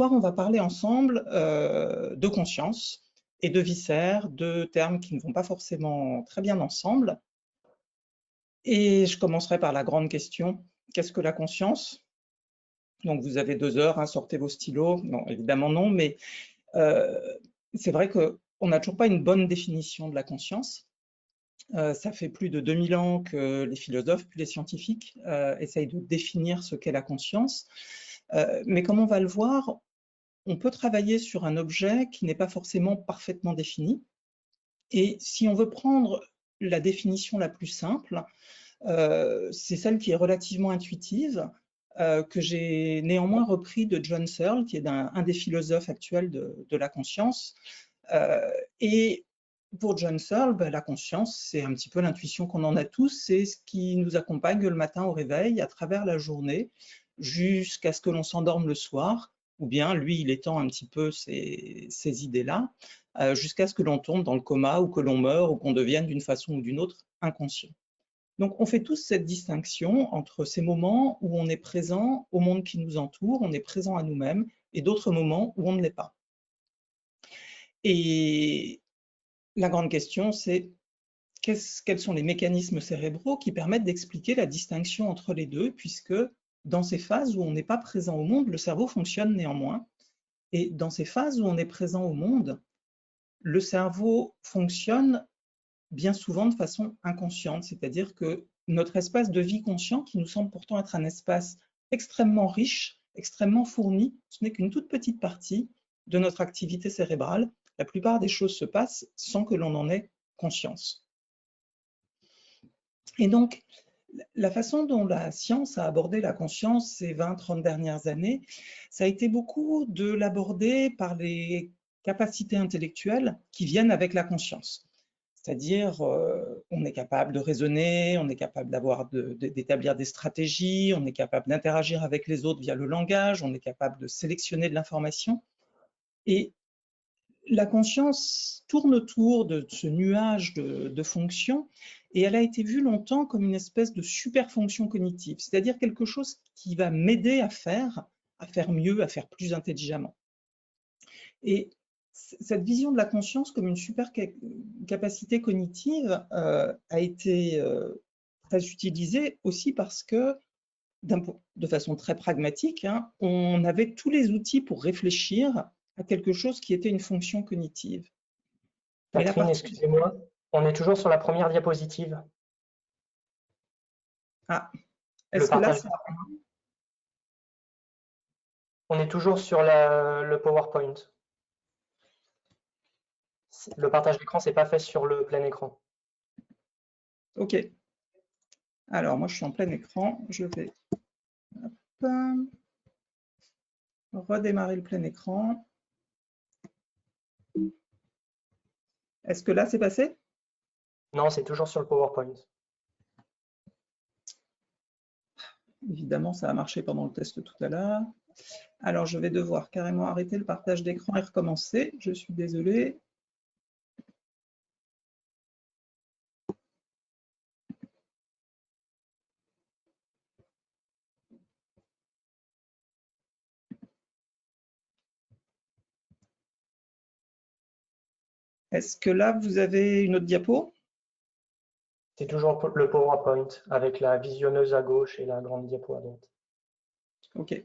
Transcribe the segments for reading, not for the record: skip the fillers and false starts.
soir, on va parler ensemble de conscience et de viscère, deux termes qui ne vont pas forcément très bien ensemble. Et je commencerai par la grande question, qu'est-ce que la conscience? Donc vous avez 2 heures, hein, sortez vos stylos. Non, évidemment non, mais c'est vrai qu'on n'a toujours pas une bonne définition de la conscience. Ça fait plus de 2000 ans que les philosophes puis les scientifiques essayent de définir ce qu'est la conscience. Mais comme on va le voir, on peut travailler sur un objet qui n'est pas forcément parfaitement défini. Et si on veut prendre la définition la plus simple, c'est celle qui est relativement intuitive, que j'ai néanmoins repris de John Searle, qui est un des philosophes actuels de la conscience. Et pour John Searle, la conscience, c'est un petit peu l'intuition qu'on en a tous, c'est ce qui nous accompagne le matin au réveil, à travers la journée, jusqu'à ce que l'on s'endorme le soir, ou bien lui, il étend un petit peu ces idées-là, jusqu'à ce que l'on tombe dans le coma, ou que l'on meure, ou qu'on devienne d'une façon ou d'une autre inconscient. Donc, on fait tous cette distinction entre ces moments où on est présent au monde qui nous entoure, on est présent à nous-mêmes, et d'autres moments où on ne l'est pas. Et la grande question, c'est quels sont les mécanismes cérébraux qui permettent d'expliquer la distinction entre les deux, puisque dans ces phases où on n'est pas présent au monde, le cerveau fonctionne néanmoins. Et dans ces phases où on est présent au monde, le cerveau fonctionne bien souvent de façon inconsciente, c'est-à-dire que notre espace de vie conscient, qui nous semble pourtant être un espace extrêmement riche, extrêmement fourni, ce n'est qu'une toute petite partie de notre activité cérébrale. La plupart des choses se passent sans que l'on en ait conscience. Et donc, la façon dont la science a abordé la conscience ces 20-30 dernières années, ça a été beaucoup de l'aborder par les capacités intellectuelles qui viennent avec la conscience. C'est-à-dire, on est capable de raisonner, on est capable d'établir des stratégies, on est capable d'interagir avec les autres via le langage, on est capable de sélectionner de l'information. Et la conscience tourne autour de ce nuage de fonctions et elle a été vue longtemps comme une espèce de super fonction cognitive, c'est-à-dire quelque chose qui va m'aider à faire mieux, à faire plus intelligemment. Et cette vision de la conscience comme une super capacité cognitive a été très utilisée aussi parce que, de façon très pragmatique, hein, on avait tous les outils pour réfléchir à quelque chose qui était une fonction cognitive. Catherine, excusez-moi, on est toujours sur la première diapositive. Ah, est-ce que là, on est toujours sur le PowerPoint. Le partage d'écran, c'est pas fait sur le plein écran. Ok. Alors, moi, je suis en plein écran. Je vais redémarrer le plein écran. Est-ce que là, c'est passé? Non, c'est toujours sur le PowerPoint. Évidemment, ça a marché pendant le test tout à l'heure. Alors, je vais devoir carrément arrêter le partage d'écran et recommencer. Je suis désolée. Est-ce que là, vous avez une autre diapo? C'est toujours le PowerPoint avec la visionneuse à gauche et la grande diapo à droite. Ok.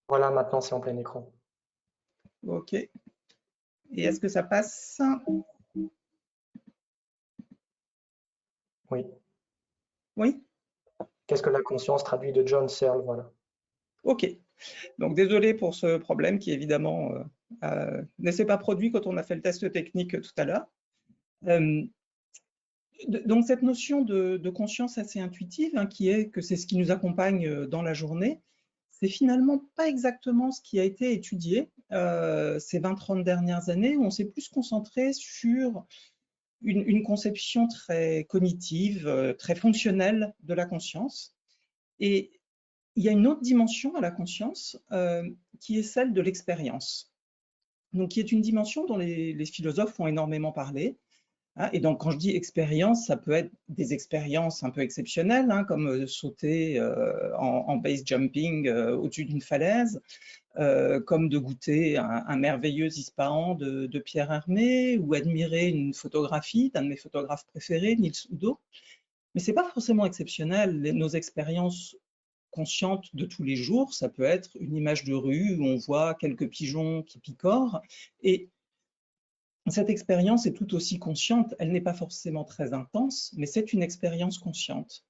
Voilà, maintenant c'est en plein écran. Ok. Et est-ce que ça passe? Oui. Oui? Qu'est-ce que la conscience traduit de John Searle, voilà. Ok. Donc, désolé pour ce problème qui, évidemment, ne s'est pas produit quand on a fait le test technique tout à l'heure. Donc cette notion de conscience assez intuitive, hein, qui est que c'est ce qui nous accompagne dans la journée, c'est finalement pas exactement ce qui a été étudié ces 20-30 dernières années, où on s'est plus concentré sur une conception très cognitive, très fonctionnelle de la conscience. Et il y a une autre dimension à la conscience qui est celle de l'expérience. Donc, qui est une dimension dont les philosophes ont énormément parlé. Hein, et donc, quand je dis expérience, ça peut être des expériences un peu exceptionnelles, hein, comme sauter en base jumping au-dessus d'une falaise, comme de goûter un merveilleux ispahan de Pierre Hermé, ou admirer une photographie d'un de mes photographes préférés, Nils Udo. Mais ce n'est pas forcément exceptionnel. Nos expériences conscientes de tous les jours, ça peut être une image de rue où on voit quelques pigeons qui picorent, et cette expérience est tout aussi consciente. Elle n'est pas forcément très intense, mais c'est une expérience consciente.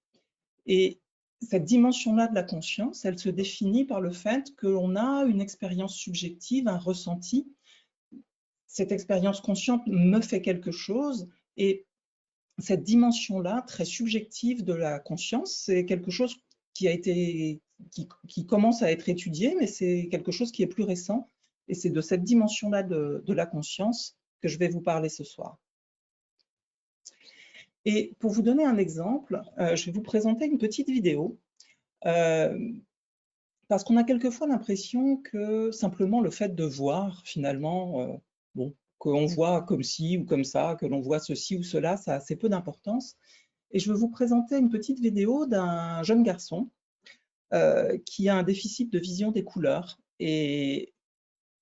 Et cette dimension-là de la conscience, elle se définit par le fait qu'on a une expérience subjective, un ressenti. Cette expérience consciente me fait quelque chose, et cette dimension-là, très subjective de la conscience, c'est quelque chose qui commence à être étudié, mais c'est quelque chose qui est plus récent. Et c'est de cette dimension-là de la conscience que je vais vous parler ce soir. Et pour vous donner un exemple, je vais vous présenter une petite vidéo, parce qu'on a quelquefois l'impression que simplement le fait de voir, finalement, bon, qu'on voit comme ci ou comme ça, que l'on voit ceci ou cela, ça a assez peu d'importance. Et je vais vous présenter une petite vidéo d'un jeune garçon qui a un déficit de vision des couleurs. Et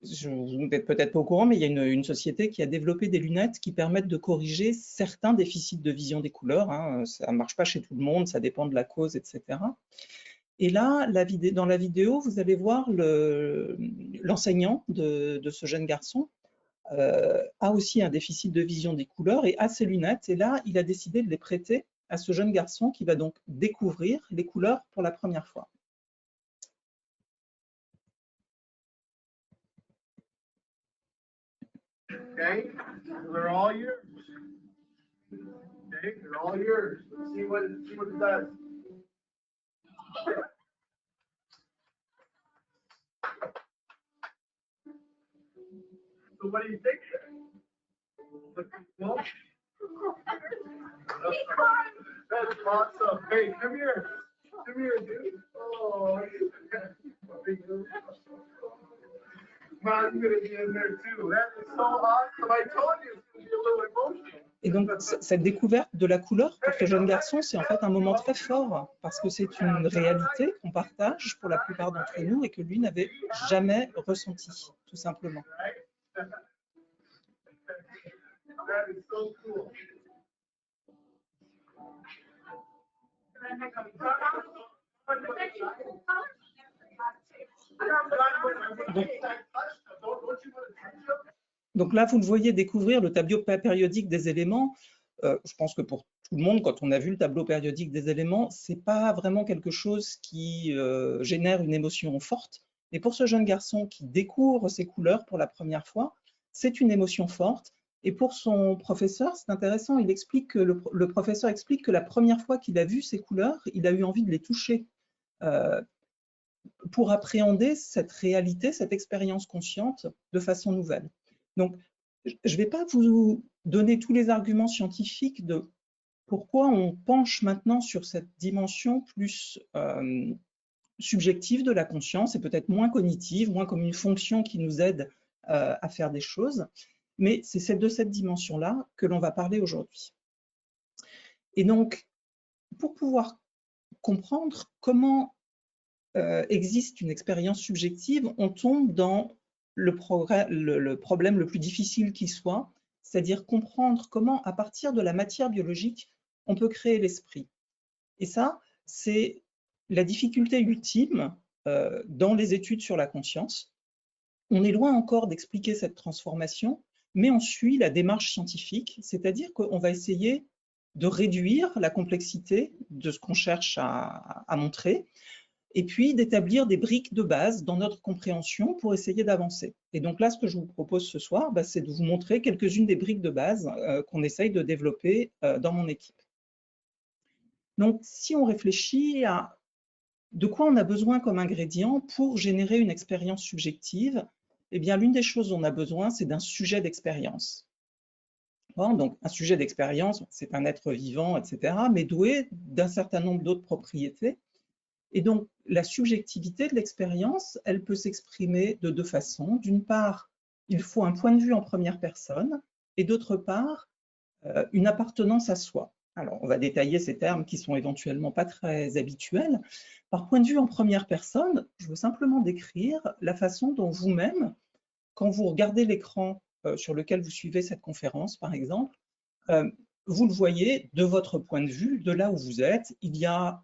vous n'êtes peut-être pas au courant, mais il y a une société qui a développé des lunettes qui permettent de corriger certains déficits de vision des couleurs. Hein. Ça ne marche pas chez tout le monde, ça dépend de la cause, etc. Et là, dans la vidéo, vous allez voir l'enseignant de ce jeune garçon a aussi un déficit de vision des couleurs et a ses lunettes. Et là, il a décidé de les prêter à ce jeune garçon qui va donc découvrir les couleurs pour la première fois. Okay, they're all yours. Okay, they're all yours. Let's see what it does. So what do you think then? Well, that's awesome. Hey, come here. Come here, dude. Oh, Mom's gonna be in there too. That is so awesome. I told you it's gonna be a little emotional. Et donc, cette découverte de la couleur pour ce jeune garçon, c'est en fait un moment très fort parce que c'est une réalité qu'on partage pour la plupart d'entre nous et que lui n'avait jamais ressenti, tout simplement. That is so cool. Donc là, vous le voyez découvrir le tableau périodique des éléments. Je pense que pour tout le monde, quand on a vu le tableau périodique des éléments, c'est pas vraiment quelque chose qui génère une émotion forte. Mais pour ce jeune garçon qui découvre ces couleurs pour la première fois, c'est une émotion forte. Et pour son professeur, c'est intéressant, il explique que le professeur explique que la première fois qu'il a vu ces couleurs, il a eu envie de les toucher pour appréhender cette réalité, cette expérience consciente de façon nouvelle. Donc, je ne vais pas vous donner tous les arguments scientifiques de pourquoi on penche maintenant sur cette dimension plus subjective de la conscience et peut-être moins cognitive, moins comme une fonction qui nous aide à faire des choses. Mais c'est de cette dimension-là que l'on va parler aujourd'hui. Et donc, pour pouvoir comprendre comment existe une expérience subjective, on tombe dans le problème le plus difficile qui soit, c'est-à-dire comprendre comment, à partir de la matière biologique, on peut créer l'esprit. Et ça, c'est la difficulté ultime dans les études sur la conscience. On est loin encore d'expliquer cette transformation, mais on suit la démarche scientifique, c'est-à-dire qu'on va essayer de réduire la complexité de ce qu'on cherche à montrer et puis d'établir des briques de base dans notre compréhension pour essayer d'avancer. Et donc là, ce que je vous propose ce soir, c'est de vous montrer quelques-unes des briques de base qu'on essaye de développer dans mon équipe. Donc, si on réfléchit à de quoi on a besoin comme ingrédient pour générer une expérience subjective, eh bien, l'une des choses dont on a besoin, c'est d'un sujet d'expérience. Bon, donc, un sujet d'expérience, c'est un être vivant, etc., mais doué d'un certain nombre d'autres propriétés. Et donc, la subjectivité de l'expérience, elle peut s'exprimer de deux façons. D'une part, il faut un point de vue en première personne, et d'autre part, une appartenance à soi. Alors, on va détailler ces termes qui sont éventuellement pas très habituels. Par point de vue en première personne, je veux simplement décrire la façon dont vous-même, quand vous regardez l'écran sur lequel vous suivez cette conférence, par exemple, vous le voyez de votre point de vue, de là où vous êtes. Il y a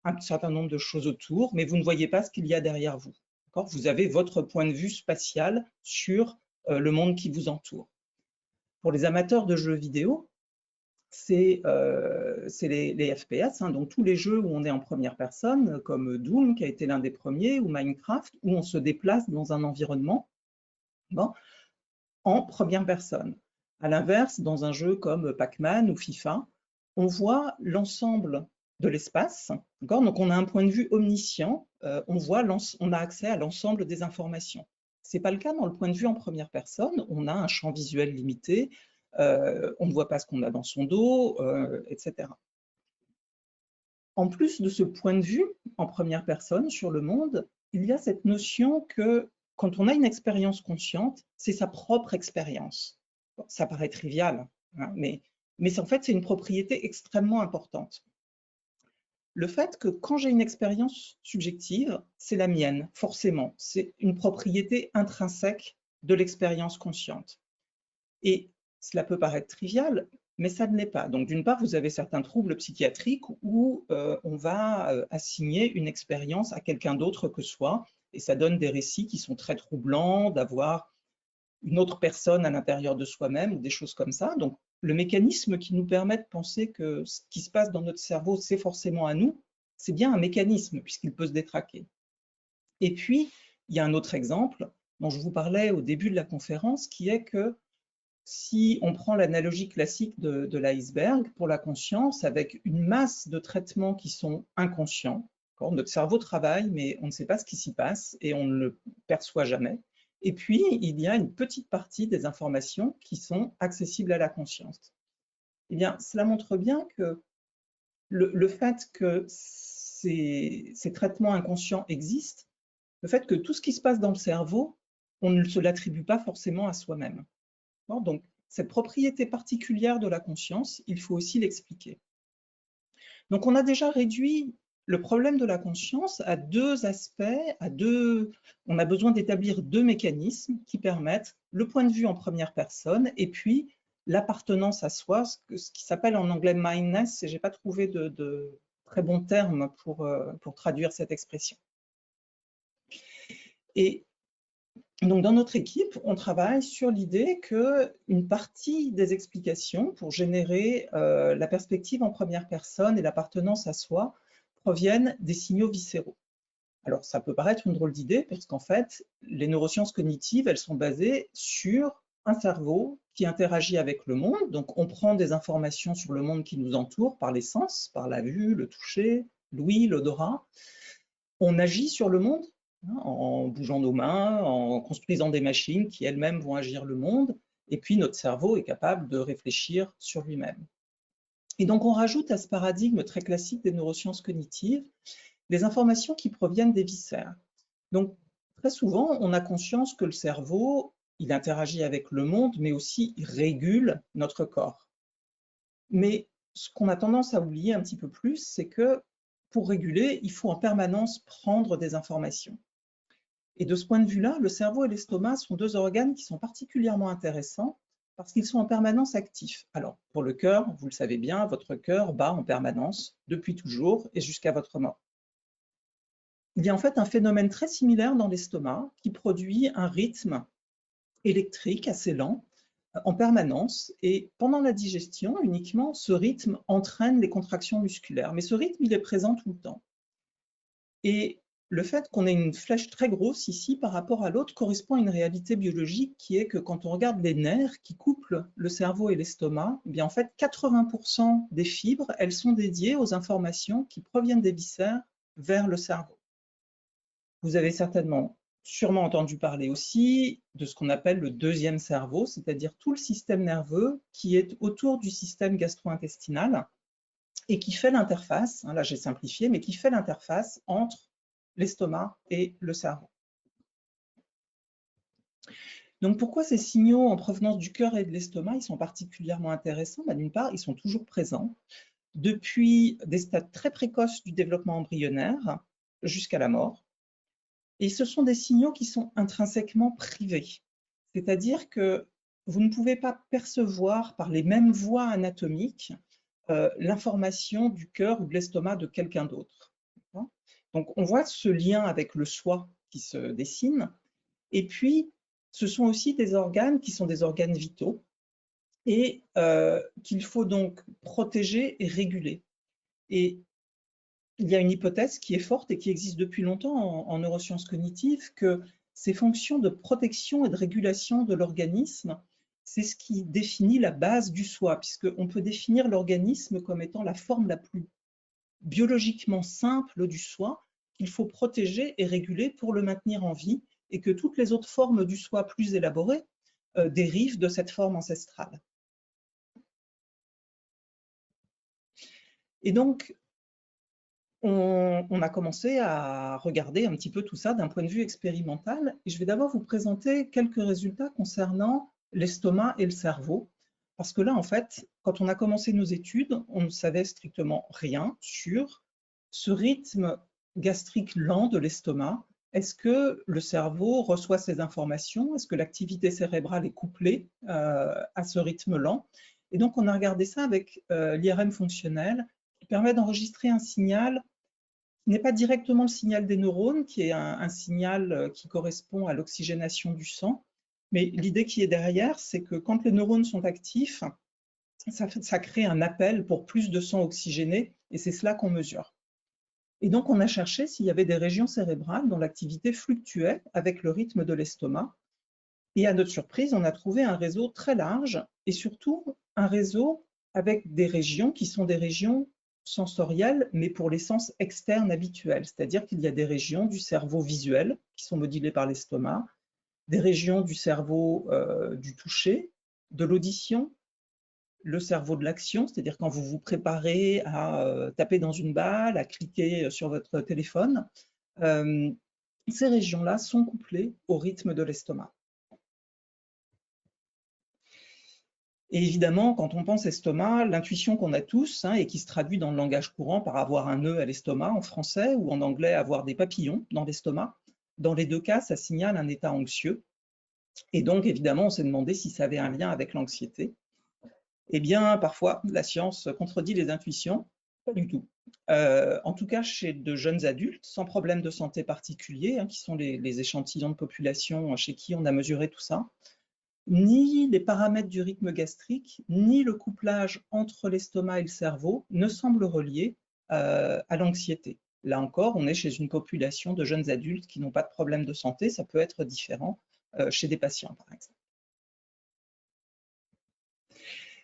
un certain nombre de choses autour, mais vous ne voyez pas ce qu'il y a derrière vous. Vous avez votre point de vue spatial sur le monde qui vous entoure. Pour les amateurs de jeux vidéo, c'est les FPS, donc tous les jeux où on est en première personne, comme Doom, qui a été l'un des premiers, ou Minecraft, où on se déplace dans un environnement en première personne. À l'inverse, dans un jeu comme Pac-Man ou FIFA, on voit l'ensemble de l'espace, donc on a un point de vue omniscient, on a accès à l'ensemble des informations. Ce n'est pas le cas dans le point de vue en première personne, on a un champ visuel limité, on ne voit pas ce qu'on a dans son dos, etc. En plus de ce point de vue en première personne sur le monde, il y a cette notion que quand on a une expérience consciente, c'est sa propre expérience. Bon, ça paraît trivial, hein, mais en fait, c'est une propriété extrêmement importante. Le fait que quand j'ai une expérience subjective, c'est la mienne, forcément. C'est une propriété intrinsèque de l'expérience consciente. Et cela peut paraître trivial, mais ça ne l'est pas. Donc, d'une part, vous avez certains troubles psychiatriques où on va assigner une expérience à quelqu'un d'autre que soi, et ça donne des récits qui sont très troublants, d'avoir une autre personne à l'intérieur de soi-même, ou des choses comme ça. Donc, le mécanisme qui nous permet de penser que ce qui se passe dans notre cerveau, c'est forcément à nous, c'est bien un mécanisme, puisqu'il peut se détraquer. Et puis, il y a un autre exemple dont je vous parlais au début de la conférence, qui est que si on prend l'analogie classique de l'iceberg pour la conscience, avec une masse de traitements qui sont inconscients, notre cerveau travaille, mais on ne sait pas ce qui s'y passe et on ne le perçoit jamais. Et puis, il y a une petite partie des informations qui sont accessibles à la conscience. Eh bien, cela montre bien que le fait que ces traitements inconscients existent, le fait que tout ce qui se passe dans le cerveau, on ne se l'attribue pas forcément à soi-même. Donc, cette propriété particulière de la conscience, il faut aussi l'expliquer. Donc, on a déjà réduit le problème de la conscience à deux aspects, on a besoin d'établir deux mécanismes qui permettent le point de vue en première personne et puis l'appartenance à soi, ce qui s'appelle en anglais mindness, et je n'ai pas trouvé de très bons termes pour traduire cette expression. Et donc, dans notre équipe, on travaille sur l'idée qu'une partie des explications pour générer la perspective en première personne et l'appartenance à soi proviennent des signaux viscéraux. Alors, ça peut paraître une drôle d'idée parce qu'en fait, les neurosciences cognitives, elles sont basées sur un cerveau qui interagit avec le monde. Donc, on prend des informations sur le monde qui nous entoure par les sens, par la vue, le toucher, l'ouïe, l'odorat. On agit sur le monde en bougeant nos mains, en construisant des machines qui elles-mêmes vont agir le monde, et puis notre cerveau est capable de réfléchir sur lui-même. Et donc on rajoute à ce paradigme très classique des neurosciences cognitives les informations qui proviennent des viscères. Donc très souvent, on a conscience que le cerveau, il interagit avec le monde, mais aussi il régule notre corps. Mais ce qu'on a tendance à oublier un petit peu plus, c'est que pour réguler, il faut en permanence prendre des informations. Et de ce point de vue-là, le cerveau et l'estomac sont deux organes qui sont particulièrement intéressants parce qu'ils sont en permanence actifs. Alors, pour le cœur, vous le savez bien, votre cœur bat en permanence, depuis toujours et jusqu'à votre mort. Il y a en fait un phénomène très similaire dans l'estomac qui produit un rythme électrique assez lent en permanence, et pendant la digestion uniquement, ce rythme entraîne les contractions musculaires. Mais ce rythme, il est présent tout le temps. Et le fait qu'on ait une flèche très grosse ici par rapport à l'autre correspond à une réalité biologique qui est que quand on regarde les nerfs qui couplent le cerveau et l'estomac, eh bien en fait 80% des fibres, elles sont dédiées aux informations qui proviennent des viscères vers le cerveau. Vous avez sûrement entendu parler aussi de ce qu'on appelle le deuxième cerveau, c'est-à-dire tout le système nerveux qui est autour du système gastro-intestinal et qui fait l'interface, là j'ai simplifié, mais qui fait l'interface entre l'estomac et le cerveau. Donc pourquoi ces signaux en provenance du cœur et de l'estomac, ils sont particulièrement intéressants? D'une part, ils sont toujours présents depuis des stades très précoces du développement embryonnaire jusqu'à la mort. Et ce sont des signaux qui sont intrinsèquement privés. C'est-à-dire que vous ne pouvez pas percevoir par les mêmes voies anatomiques l'information du cœur ou de l'estomac de quelqu'un d'autre. Donc, on voit ce lien avec le soi qui se dessine. Et puis, ce sont aussi des organes qui sont des organes vitaux et qu'il faut donc protéger et réguler. Et il y a une hypothèse qui est forte et qui existe depuis longtemps en neurosciences cognitives, que ces fonctions de protection et de régulation de l'organisme, c'est ce qui définit la base du soi, puisqu'on peut définir l'organisme comme étant la forme la plus biologiquement simple du soi qu'il faut protéger et réguler pour le maintenir en vie, et que toutes les autres formes du soi plus élaborées dérivent de cette forme ancestrale. Et donc, on a commencé à regarder un petit peu tout ça d'un point de vue expérimental. Et je vais d'abord vous présenter quelques résultats concernant l'estomac et le cerveau. Parce que là, en fait, quand on a commencé nos études, on ne savait strictement rien sur ce rythme gastrique lent de l'estomac. Est-ce que le cerveau reçoit ces informations? Est-ce que l'activité cérébrale est couplée à ce rythme lent? Et donc, on a regardé ça avec l'IRM fonctionnel, qui permet d'enregistrer un signal qui n'est pas directement le signal des neurones, qui est un signal qui correspond à l'oxygénation du sang. Mais l'idée qui est derrière, c'est que quand les neurones sont actifs, ça crée un appel pour plus de sang oxygéné, et c'est cela qu'on mesure. Et donc, on a cherché s'il y avait des régions cérébrales dont l'activité fluctuait avec le rythme de l'estomac. Et à notre surprise, on a trouvé un réseau très large et surtout un réseau avec des régions qui sont des régions sensorielles, mais pour les sens externes habituels. C'est-à-dire qu'il y a des régions du cerveau visuel qui sont modulées par l'estomac, des régions du cerveau du toucher, de l'audition, le cerveau de l'action, c'est-à-dire quand vous vous préparez à taper dans une balle, à cliquer sur votre téléphone, ces régions-là sont couplées au rythme de l'estomac. Et évidemment, quand on pense estomac, l'intuition qu'on a tous, et qui se traduit dans le langage courant par avoir un nœud à l'estomac en français ou en anglais avoir des papillons dans l'estomac, dans les deux cas, ça signale un état anxieux. Et donc, évidemment, on s'est demandé si ça avait un lien avec l'anxiété. Eh bien, parfois, la science contredit les intuitions. Pas du tout. En tout cas, chez de jeunes adultes, sans problème de santé particulier, qui sont les échantillons de population chez qui on a mesuré tout ça, ni les paramètres du rythme gastrique, ni le couplage entre l'estomac et le cerveau ne semblent reliés à l'anxiété. Là encore, on est chez une population de jeunes adultes qui n'ont pas de problème de santé. Ça peut être différent chez des patients, par exemple.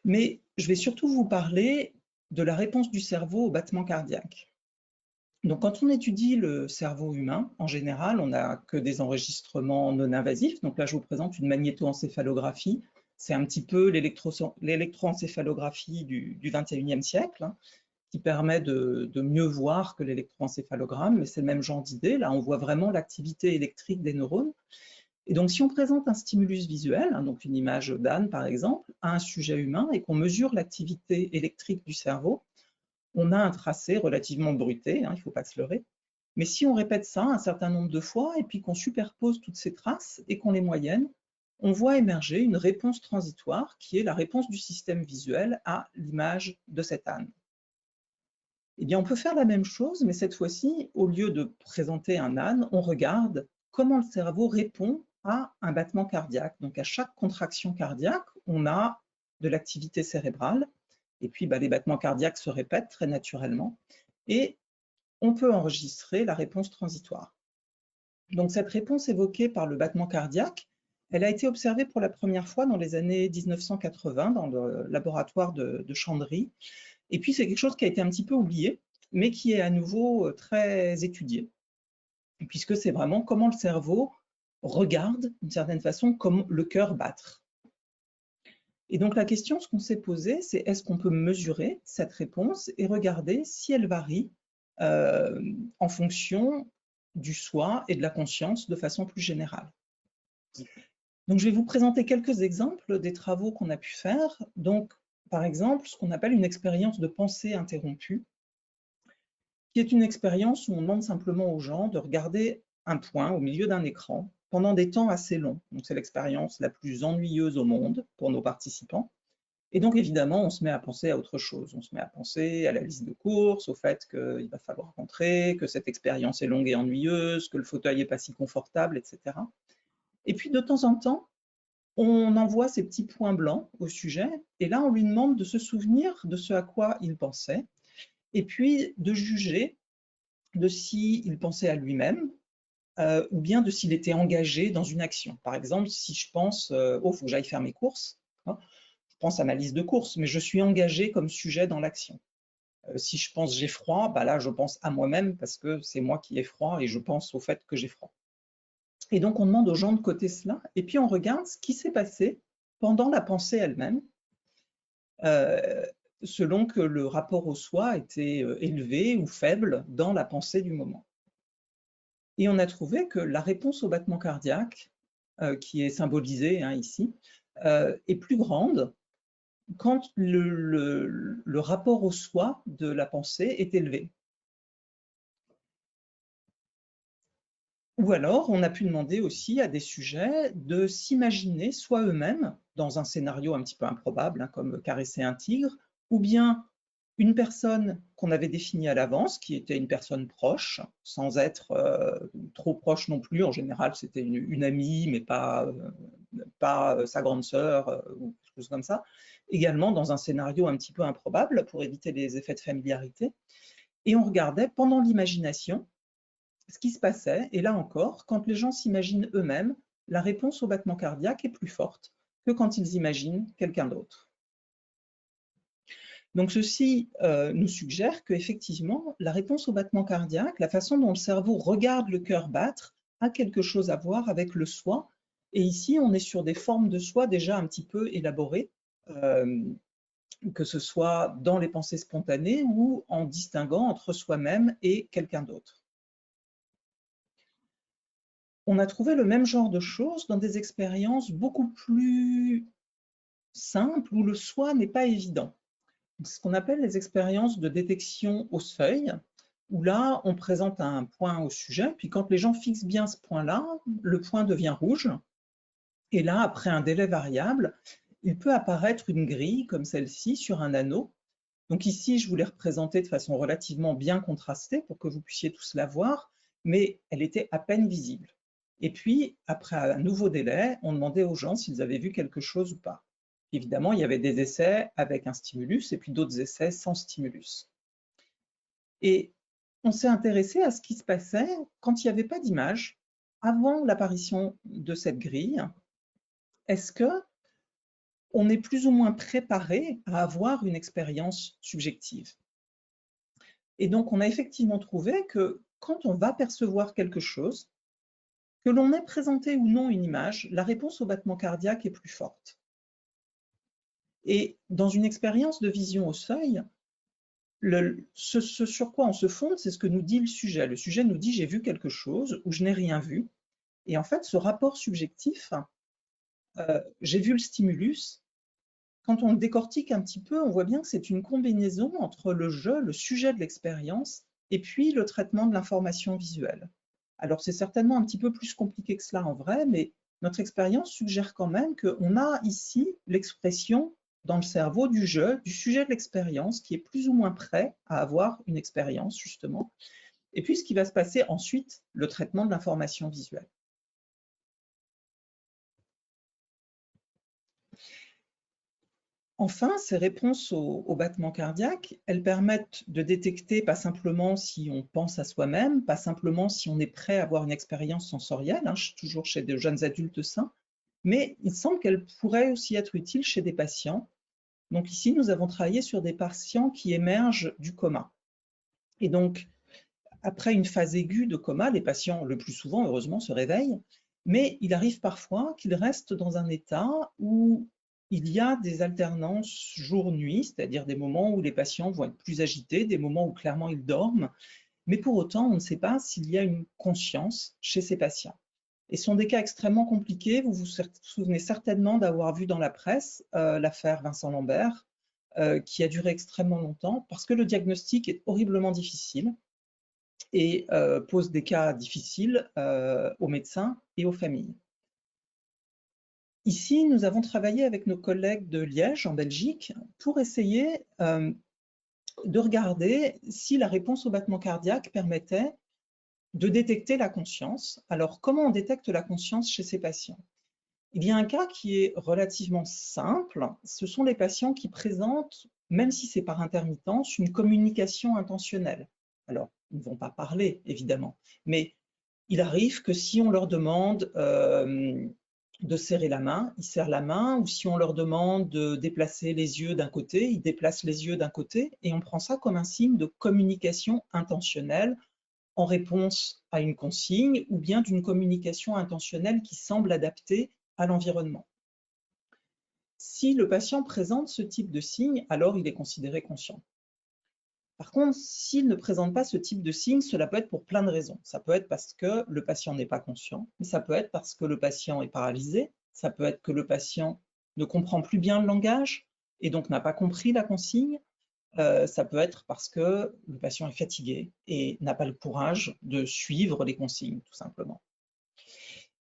Mais je vais surtout vous parler de la réponse du cerveau au battement cardiaque. Donc, quand on étudie le cerveau humain, en général, on n'a que des enregistrements non invasifs. Donc là, je vous présente une magnétoencéphalographie. C'est un petit peu l'électroencéphalographie du XXIe siècle, qui permet de mieux voir que l'électroencéphalogramme, mais c'est le même genre d'idée. Là, on voit vraiment l'activité électrique des neurones. Et donc, si on présente un stimulus visuel, donc une image d'âne par exemple, à un sujet humain et qu'on mesure l'activité électrique du cerveau, on a un tracé relativement bruité, il ne faut pas se leurrer. Mais si on répète ça un certain nombre de fois et puis qu'on superpose toutes ces traces et qu'on les moyenne, on voit émerger une réponse transitoire qui est la réponse du système visuel à l'image de cet âne. Eh bien, on peut faire la même chose, mais cette fois-ci, au lieu de présenter un âne, on regarde comment le cerveau répond à un battement cardiaque. Donc, à chaque contraction cardiaque, on a de l'activité cérébrale, et puis les battements cardiaques se répètent très naturellement, et on peut enregistrer la réponse transitoire. Donc cette réponse évoquée par le battement cardiaque, elle a été observée pour la première fois dans les années 1980 dans le laboratoire de Chandry. Et puis c'est quelque chose qui a été un petit peu oublié, mais qui est à nouveau très étudié, puisque c'est vraiment comment le cerveau regarde, d'une certaine façon, comme le cœur battre. Et donc la question, ce qu'on s'est posé, c'est est-ce qu'on peut mesurer cette réponse et regarder si elle varie en fonction du soi et de la conscience de façon plus générale. Donc je vais vous présenter quelques exemples des travaux qu'on a pu faire. Donc par exemple, ce qu'on appelle une expérience de pensée interrompue, qui est une expérience où on demande simplement aux gens de regarder un point au milieu d'un écran pendant des temps assez longs. Donc c'est l'expérience la plus ennuyeuse au monde pour nos participants. Et donc, évidemment, on se met à penser à autre chose. On se met à penser à la liste de courses, au fait qu'il va falloir rentrer, que cette expérience est longue et ennuyeuse, que le fauteuil n'est pas si confortable, etc. Et puis, de temps en temps, on envoie ces petits points blancs au sujet, et là, on lui demande de se souvenir de ce à quoi il pensait, et puis de juger de s'il pensait à lui-même, ou bien de s'il était engagé dans une action. Par exemple, si je pense « oh, il faut que j'aille faire mes courses », je pense à ma liste de courses, mais je suis engagé comme sujet dans l'action. Si je pense j'ai froid, bah là je pense à moi-même parce que c'est moi qui ai froid et je pense au fait que j'ai froid. Et donc on demande aux gens de coter cela et puis on regarde ce qui s'est passé pendant la pensée elle-même, selon que le rapport au soi était élevé ou faible dans la pensée du moment. Et on a trouvé que la réponse au battement cardiaque, qui est symbolisée ici, est plus grande quand le rapport au soi de la pensée est élevé. Ou alors, on a pu demander aussi à des sujets de s'imaginer soit eux-mêmes dans un scénario un petit peu improbable, comme caresser un tigre, ou bien une personne qu'on avait définie à l'avance, qui était une personne proche, sans être trop proche non plus. En général, c'était une amie, mais pas sa grande sœur ou quelque chose comme ça. Également dans un scénario un petit peu improbable pour éviter les effets de familiarité. Et on regardait pendant l'imagination ce qui se passait. Et là encore, quand les gens s'imaginent eux-mêmes, la réponse au battement cardiaque est plus forte que quand ils imaginent quelqu'un d'autre. Donc ceci nous suggère qu'effectivement, la réponse au battement cardiaque, la façon dont le cerveau regarde le cœur battre, a quelque chose à voir avec le soi. Et ici, on est sur des formes de soi déjà un petit peu élaborées, que ce soit dans les pensées spontanées ou en distinguant entre soi-même et quelqu'un d'autre. On a trouvé le même genre de choses dans des expériences beaucoup plus simples où le soi n'est pas évident. Ce qu'on appelle les expériences de détection au seuil, où là, on présente un point au sujet, puis quand les gens fixent bien ce point-là, le point devient rouge. Et là, après un délai variable, il peut apparaître une grille comme celle-ci sur un anneau. Donc ici, je vous l'ai représentée de façon relativement bien contrastée pour que vous puissiez tous la voir, mais elle était à peine visible. Et puis, après un nouveau délai, on demandait aux gens s'ils avaient vu quelque chose ou pas. Évidemment, il y avait des essais avec un stimulus et puis d'autres essais sans stimulus. Et on s'est intéressé à ce qui se passait quand il n'y avait pas d'image, avant l'apparition de cette grille. Est-ce qu'on est plus ou moins préparé à avoir une expérience subjective? Et donc, on a effectivement trouvé que quand on va percevoir quelque chose, que l'on ait présenté ou non une image, la réponse au battement cardiaque est plus forte. Et dans une expérience de vision au seuil, ce sur quoi on se fonde, c'est ce que nous dit le sujet. Le sujet nous dit « j'ai vu quelque chose » ou « je n'ai rien vu ». Et en fait, ce rapport subjectif, j'ai vu le stimulus, quand on le décortique un petit peu, on voit bien que c'est une combinaison entre le jeu, le sujet de l'expérience, et puis le traitement de l'information visuelle. Alors c'est certainement un petit peu plus compliqué que cela en vrai, mais notre expérience suggère quand même qu'on a ici l'expression dans le cerveau du jeu, du sujet de l'expérience, qui est plus ou moins prêt à avoir une expérience, justement. Et puis ce qui va se passer ensuite, le traitement de l'information visuelle. Enfin, ces réponses au battement cardiaque, elles permettent de détecter pas simplement si on pense à soi-même, pas simplement si on est prêt à avoir une expérience sensorielle, hein, toujours chez de jeunes adultes sains, mais il semble qu'elles pourraient aussi être utiles chez des patients. Donc ici, nous avons travaillé sur des patients qui émergent du coma. Et donc, après une phase aiguë de coma, les patients, le plus souvent, heureusement, se réveillent, mais il arrive parfois qu'ils restent dans un état où il y a des alternances jour-nuit, c'est-à-dire des moments où les patients vont être plus agités, des moments où clairement ils dorment, mais pour autant, on ne sait pas s'il y a une conscience chez ces patients. Et ce sont des cas extrêmement compliqués. Vous vous souvenez certainement d'avoir vu dans la presse l'affaire Vincent Lambert, qui a duré extrêmement longtemps, parce que le diagnostic est horriblement difficile et pose des cas difficiles aux médecins et aux familles. Ici, nous avons travaillé avec nos collègues de Liège, en Belgique, pour essayer de regarder si la réponse au battement cardiaque permettait de détecter la conscience. Alors, comment on détecte la conscience chez ces patients? Il y a un cas qui est relativement simple. Ce sont les patients qui présentent, même si c'est par intermittence, une communication intentionnelle. Alors, ils ne vont pas parler, évidemment, mais il arrive que si on leur demande de serrer la main, ils serrent la main, ou si on leur demande de déplacer les yeux d'un côté, ils déplacent les yeux d'un côté, et on prend ça comme un signe de communication intentionnelle en réponse à une consigne, ou bien d'une communication intentionnelle qui semble adaptée à l'environnement. Si le patient présente ce type de signe, alors il est considéré conscient. Par contre, s'il ne présente pas ce type de signe, cela peut être pour plein de raisons. Ça peut être parce que le patient n'est pas conscient, mais ça peut être parce que le patient est paralysé, ça peut être que le patient ne comprend plus bien le langage et donc n'a pas compris la consigne, ça peut être parce que le patient est fatigué et n'a pas le courage de suivre les consignes, tout simplement.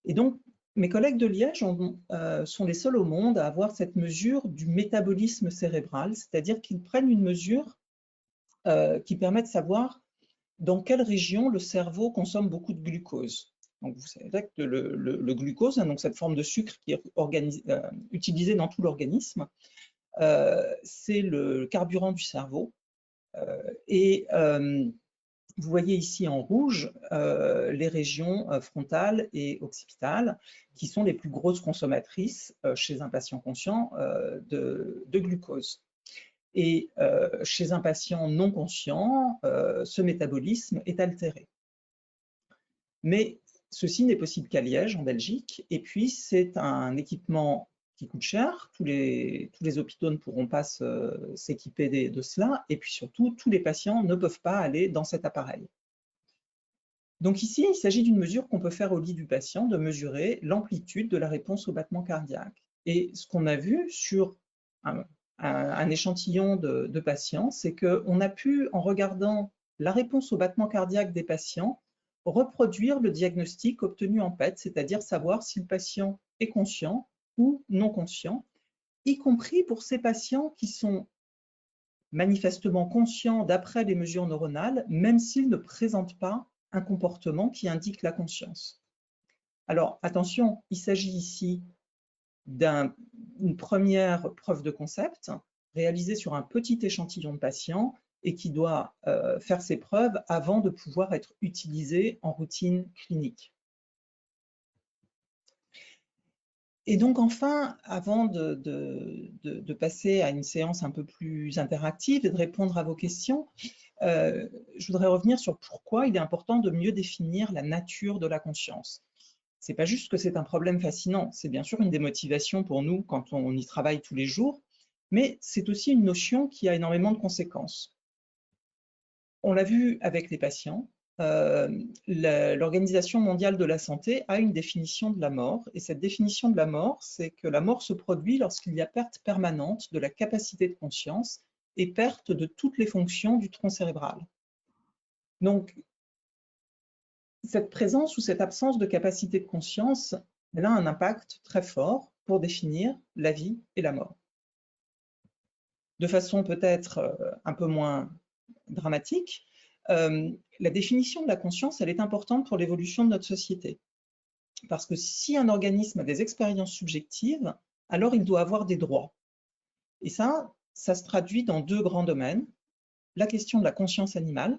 Et donc, mes collègues de Liège sont les seuls au monde à avoir cette mesure du métabolisme cérébral, c'est-à-dire qu'ils prennent une mesure qui permet de savoir dans quelle région le cerveau consomme beaucoup de glucose. Donc, vous savez que le glucose, donc cette forme de sucre qui est utilisée dans tout l'organisme, c'est le carburant du cerveau. Et vous voyez ici en rouge les régions frontales et occipitales qui sont les plus grosses consommatrices chez un patient conscient de glucose. Et chez un patient non conscient, ce métabolisme est altéré. Mais ceci n'est possible qu'à Liège, en Belgique, et puis c'est un équipement qui coûte cher, tous les hôpitaux ne pourront pas s'équiper de cela, et puis surtout, tous les patients ne peuvent pas aller dans cet appareil. Donc ici, il s'agit d'une mesure qu'on peut faire au lit du patient, de mesurer l'amplitude de la réponse au battement cardiaque. Et ce qu'on a vu sur un échantillon de patients, c'est qu'on a pu, en regardant la réponse au battement cardiaque des patients, reproduire le diagnostic obtenu en PET, c'est-à-dire savoir si le patient est conscient ou non conscient, y compris pour ces patients qui sont manifestement conscients d'après les mesures neuronales, même s'ils ne présentent pas un comportement qui indique la conscience. Alors attention, il s'agit ici d'une première preuve de concept réalisée sur un petit échantillon de patients et qui doit faire ses preuves avant de pouvoir être utilisée en routine clinique. Et donc enfin, avant de passer à une séance un peu plus interactive et de répondre à vos questions, je voudrais revenir sur pourquoi il est important de mieux définir la nature de la conscience. C'est pas juste que c'est un problème fascinant, c'est bien sûr une des motivations pour nous quand on y travaille tous les jours, mais c'est aussi une notion qui a énormément de conséquences. On l'a vu avec les patients, l'Organisation mondiale de la santé a une définition de la mort, et cette définition de la mort, c'est que la mort se produit lorsqu'il y a perte permanente de la capacité de conscience et perte de toutes les fonctions du tronc cérébral. Donc, cette présence ou cette absence de capacité de conscience, elle a un impact très fort pour définir la vie et la mort. De façon peut-être un peu moins dramatique, la définition de la conscience, elle est importante pour l'évolution de notre société. Parce que si un organisme a des expériences subjectives, alors il doit avoir des droits. Et ça se traduit dans deux grands domaines. La question de la conscience animale,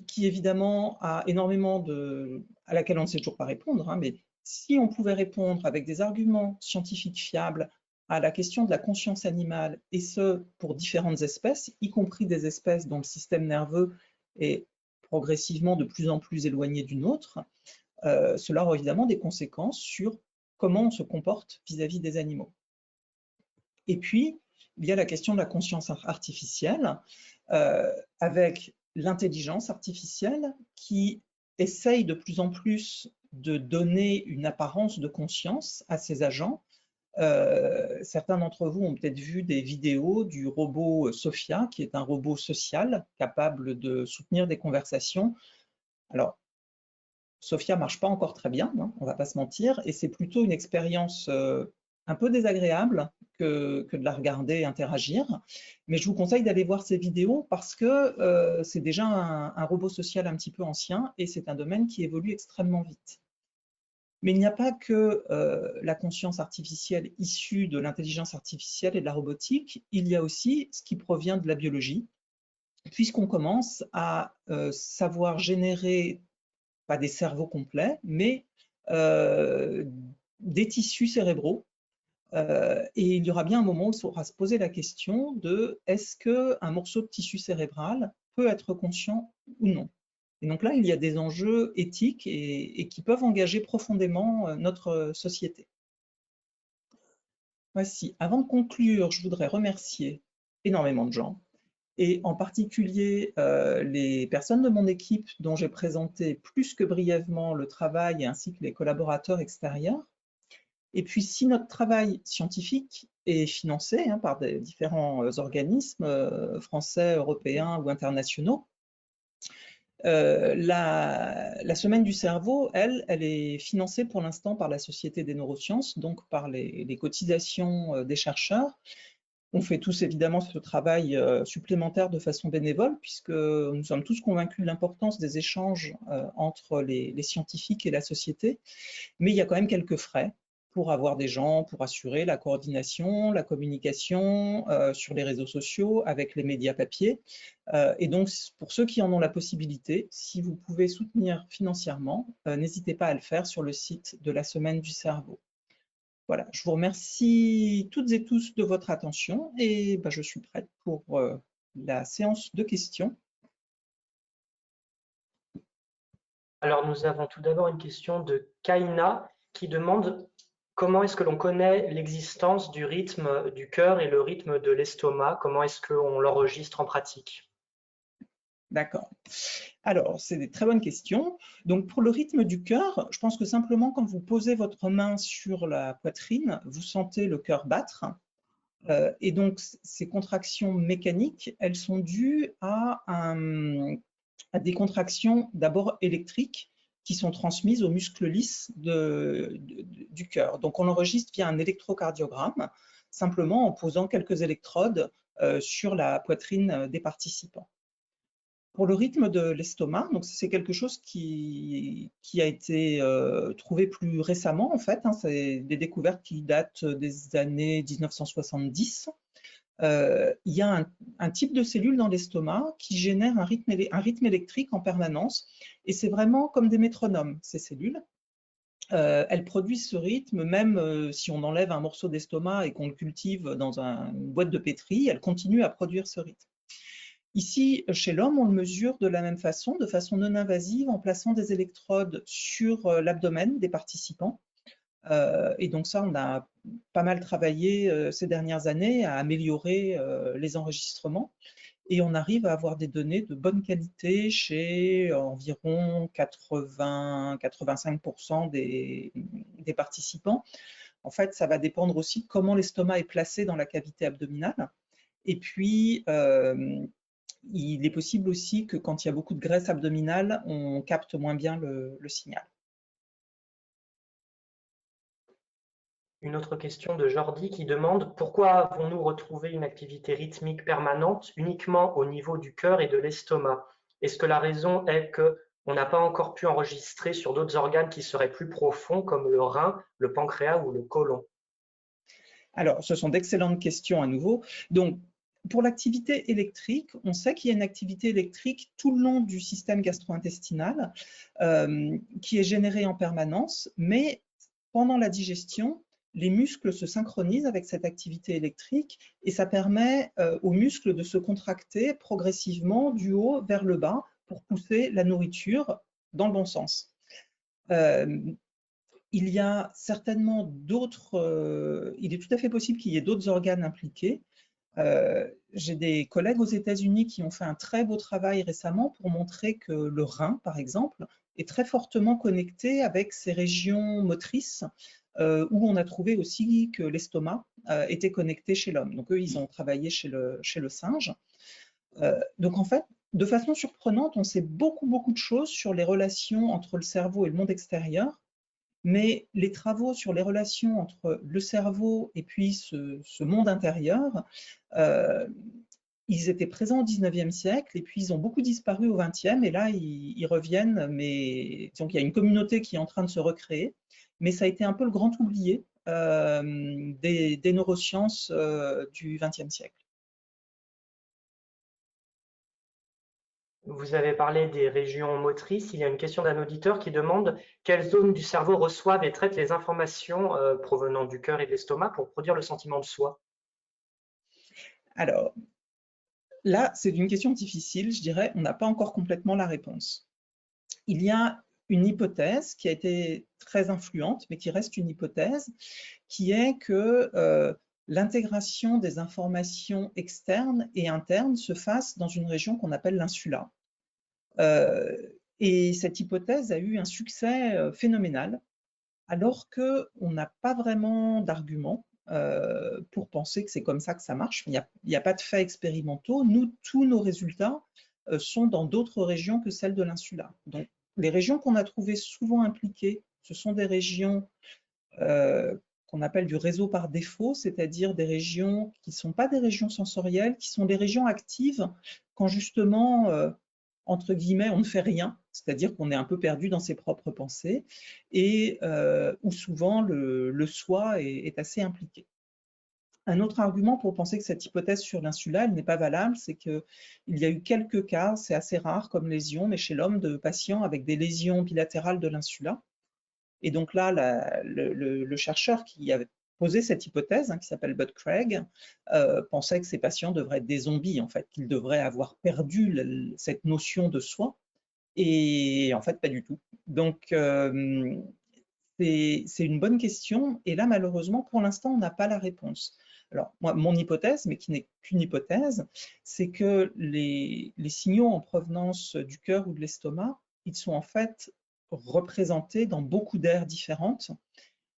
qui évidemment a énormément à laquelle on ne sait toujours pas répondre, hein, mais si on pouvait répondre avec des arguments scientifiques fiables à la question de la conscience animale, et ce pour différentes espèces, y compris des espèces dont le système nerveux est progressivement de plus en plus éloigné du nôtre, cela aura évidemment des conséquences sur comment on se comporte vis-à-vis des animaux. Et puis, il y a la question de la conscience artificielle, avec l'intelligence artificielle qui essaye de plus en plus de donner une apparence de conscience à ses agents. Certains d'entre vous ont peut-être vu des vidéos du robot Sophia, qui est un robot social capable de soutenir des conversations. Alors, Sophia ne marche pas encore très bien, hein, on ne va pas se mentir, et c'est plutôt une expérience un peu désagréable que de la regarder interagir. Mais je vous conseille d'aller voir ces vidéos parce que c'est déjà un robot social un petit peu ancien et c'est un domaine qui évolue extrêmement vite. Mais il n'y a pas que la conscience artificielle issue de l'intelligence artificielle et de la robotique, il y a aussi ce qui provient de la biologie, puisqu'on commence à savoir générer pas des cerveaux complets, mais des tissus cérébraux. Et il y aura bien un moment où il faudra se poser la question de est-ce qu'un morceau de tissu cérébral peut être conscient ou non. Et donc là, il y a des enjeux éthiques et qui peuvent engager profondément notre société. Voici, avant de conclure, je voudrais remercier énormément de gens, et en particulier les personnes de mon équipe dont j'ai présenté plus que brièvement le travail ainsi que les collaborateurs extérieurs. Et puis si notre travail scientifique est financé hein, par des différents organismes français, européens ou internationaux, la Semaine du cerveau, elle est financée pour l'instant par la Société des neurosciences, donc par les cotisations des chercheurs. On fait tous évidemment ce travail supplémentaire de façon bénévole, puisque nous sommes tous convaincus de l'importance des échanges entre les scientifiques et la société, mais il y a quand même quelques frais pour avoir des gens, pour assurer la coordination, la communication sur les réseaux sociaux, avec les médias papier. Et donc, pour ceux qui en ont la possibilité, si vous pouvez soutenir financièrement, n'hésitez pas à le faire sur le site de la Semaine du cerveau. Voilà, je vous remercie toutes et tous de votre attention et je suis prête pour la séance de questions. Alors, nous avons tout d'abord une question de Kaina qui demande comment est-ce que l'on connaît l'existence du rythme du cœur et le rythme de l'estomac? Comment est-ce qu'on l'enregistre en pratique? D'accord. Alors, c'est des très bonnes questions. Donc, pour le rythme du cœur, je pense que simplement quand vous posez votre main sur la poitrine, vous sentez le cœur battre. Et donc, ces contractions mécaniques, elles sont dues à des contractions d'abord électriques qui sont transmises aux muscles lisses du cœur. Donc, on l'enregistre via un électrocardiogramme, simplement en posant quelques électrodes sur la poitrine des participants. Pour le rythme de l'estomac, donc c'est quelque chose qui a été trouvé plus récemment en fait, hein, c'est des découvertes qui datent des années 1970. Il y a un type de cellule dans l'estomac qui génère un rythme électrique en permanence et c'est vraiment comme des métronomes ces cellules. Elles produisent ce rythme même si on enlève un morceau d'estomac et qu'on le cultive dans une boîte de pétri, elles continuent à produire ce rythme. Ici, chez l'homme, on le mesure de la même façon, de façon non invasive, en plaçant des électrodes sur l'abdomen des participants. Et donc ça, on a pas mal travaillé ces dernières années à améliorer les enregistrements. Et on arrive à avoir des données de bonne qualité chez environ 80-85% des participants. En fait, ça va dépendre aussi de comment l'estomac est placé dans la cavité abdominale. Et puis, il est possible aussi que quand il y a beaucoup de graisse abdominale, on capte moins bien le signal. Une autre question de Jordi qui demande pourquoi avons-nous retrouvé une activité rythmique permanente uniquement au niveau du cœur et de l'estomac? Est-ce que la raison est qu'on n'a pas encore pu enregistrer sur d'autres organes qui seraient plus profonds comme le rein, le pancréas ou le côlon? Alors, ce sont d'excellentes questions à nouveau. Donc, pour l'activité électrique, on sait qu'il y a une activité électrique tout le long du système gastro-intestinal qui est générée en permanence, mais pendant la digestion, les muscles se synchronisent avec cette activité électrique et ça permet aux muscles de se contracter progressivement du haut vers le bas pour pousser la nourriture dans le bon sens. Il y a certainement d'autres, il est tout à fait possible qu'il y ait d'autres organes impliqués. J'ai des collègues aux États-Unis qui ont fait un très beau travail récemment pour montrer que le rein, par exemple, est très fortement connecté avec ces régions motrices où on a trouvé aussi que l'estomac était connecté chez l'homme. Donc eux, ils ont travaillé chez le singe. Donc en fait, de façon surprenante, on sait beaucoup de choses sur les relations entre le cerveau et le monde extérieur, mais les travaux sur les relations entre le cerveau et puis ce monde intérieur, ils étaient présents au 19e siècle et puis ils ont beaucoup disparu au 20e et là ils reviennent, mais donc il y a une communauté qui est en train de se recréer, mais ça a été un peu le grand oublié des neurosciences du 20e siècle. Vous avez parlé des régions motrices. Il y a une question d'un auditeur qui demande quelles zones du cerveau reçoivent et traitent les informations provenant du cœur et de l'estomac pour produire le sentiment de soi. Alors, là, c'est une question difficile, je dirais, on n'a pas encore complètement la réponse. Il y a une hypothèse qui a été très influente, mais qui reste une hypothèse, qui est que l'intégration des informations externes et internes se fasse dans une région qu'on appelle l'insula. Et cette hypothèse a eu un succès phénoménal, alors qu'on n'a pas vraiment d'arguments pour penser que c'est comme ça que ça marche. Il n'y a pas de faits expérimentaux. Nous, tous nos résultats sont dans d'autres régions que celles de l'insula. Donc, les régions qu'on a trouvées souvent impliquées, ce sont des régions qu'on appelle du réseau par défaut, c'est-à-dire des régions qui ne sont pas des régions sensorielles, qui sont des régions actives quand justement, entre guillemets, on ne fait rien, c'est-à-dire qu'on est un peu perdu dans ses propres pensées et où souvent le soi est assez impliqué. Un autre argument pour penser que cette hypothèse sur l'insula n'est pas valable, c'est qu'il y a eu quelques cas, c'est assez rare comme lésion, mais chez l'homme, de patients avec des lésions bilatérales de l'insula. Et donc là, le chercheur qui avait posé cette hypothèse, qui s'appelle Bud Craig, pensait que ces patients devraient être des zombies, en fait, qu'ils devraient avoir perdu cette notion de soi. Et en fait, pas du tout. Donc, c'est une bonne question. Et là, malheureusement, pour l'instant, on n'a pas la réponse. Alors, moi, mon hypothèse, mais qui n'est qu'une hypothèse, c'est que les signaux en provenance du cœur ou de l'estomac, ils sont en fait représentés dans beaucoup d'aires différentes.